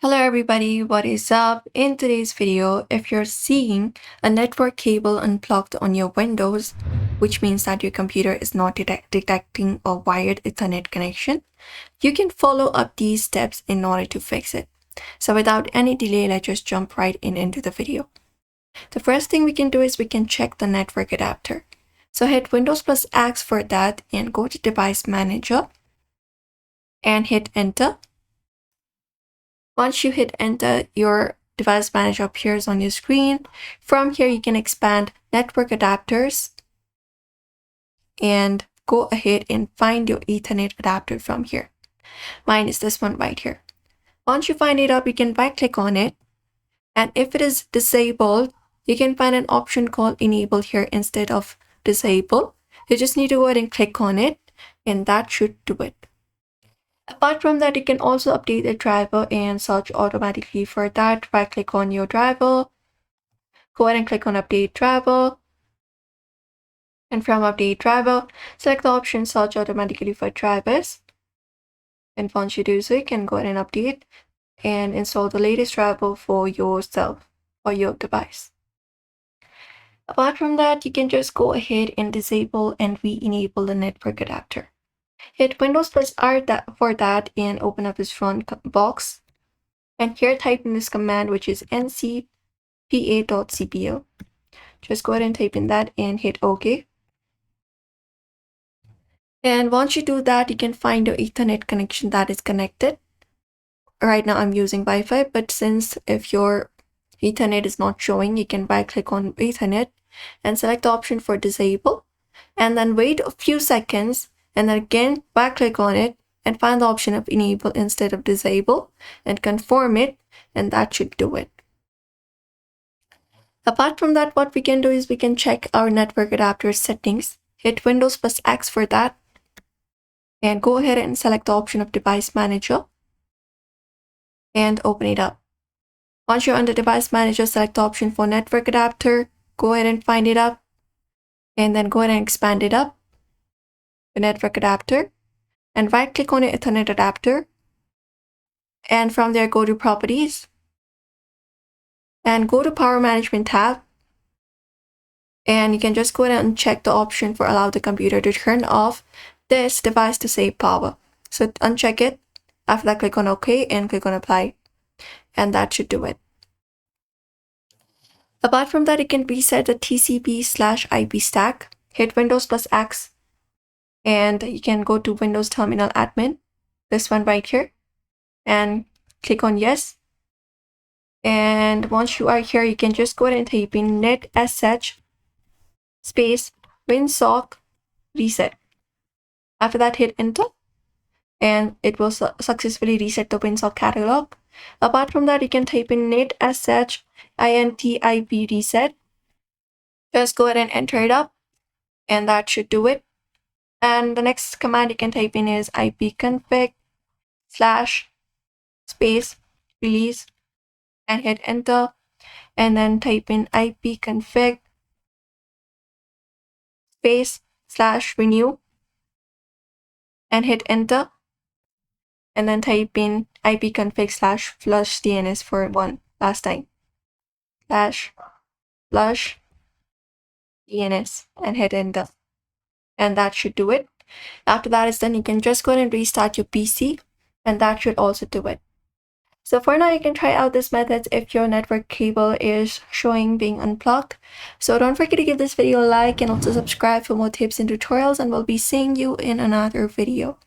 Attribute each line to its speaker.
Speaker 1: Hello everybody, what is up? In today's video, if you're seeing a network cable unplugged on your Windows, which means that your computer is not detecting a wired Ethernet connection, you can follow up these steps in order to fix it. So without any delay, let's just jump right into the video. The first thing we can do is we can check the network adapter. So hit Windows plus X for that and go to Device Manager and hit Enter. Once you hit enter, your device manager appears on your screen. From here, you can expand network adapters and go ahead and find your Ethernet adapter from here. Mine is this one right here. Once you find it up, you can right click on it. And if it is disabled, you can find an option called enable here instead of disable. You just need to go ahead and click on it and that should do it. Apart from that, you can also update the driver and search automatically for that. Right click on your driver, go ahead and click on update driver. And from update driver, select the option search automatically for drivers. And once you do so, you can go ahead and update and install the latest driver for yourself or your device. Apart from that, you can just go ahead and disable and re-enable the network adapter. Hit Windows plus R for that and open up this front box. And here type in this command, which is ncpa.cpl. Just go ahead and type in that and hit OK. And once you do that, you can find your Ethernet connection that is connected. Right now I'm using Wi-Fi, but since if your Ethernet is not showing, you can right click on Ethernet and select the option for disable. And then wait a few seconds and then again right click on it and find the option of enable instead of disable and confirm it, and that should do it. Apart from that, what we can do is we can check our network adapter settings. Hit Windows plus X for that and go ahead and select the option of Device Manager and open it up. Once you're under Device Manager, select the option for network adapter, go ahead and find it up and then go ahead and expand it up, the network adapter, and right click on your Ethernet adapter, and from there go to Properties and go to Power Management tab, and you can just go ahead and check the option for allow the computer to turn off this device to save power. So uncheck it. After that, click on OK and click on Apply, and that should do it. Apart from that, you can reset the TCP/IP stack. Hit Windows plus X and you can go to Windows Terminal Admin, this one right here, and click on yes. And once you are here, you can just go ahead and type in netsh space winsock reset. After that, hit enter and it will successfully reset the winsock catalog. Apart from that, you can type in netsh intip reset. Just go ahead and enter it up and that should do it. And the next command you can type in is ipconfig / space release and hit enter, and then type in ipconfig space / renew and hit enter, and then type in ipconfig / flush DNS for one last time / flush DNS and hit enter, and that should do it. After that is done, you can just go ahead and restart your PC and that should also do it. So for now, you can try out this method if your network cable is showing being unplugged. So don't forget to give this video a like and also subscribe for more tips and tutorials, and we'll be seeing you in another video.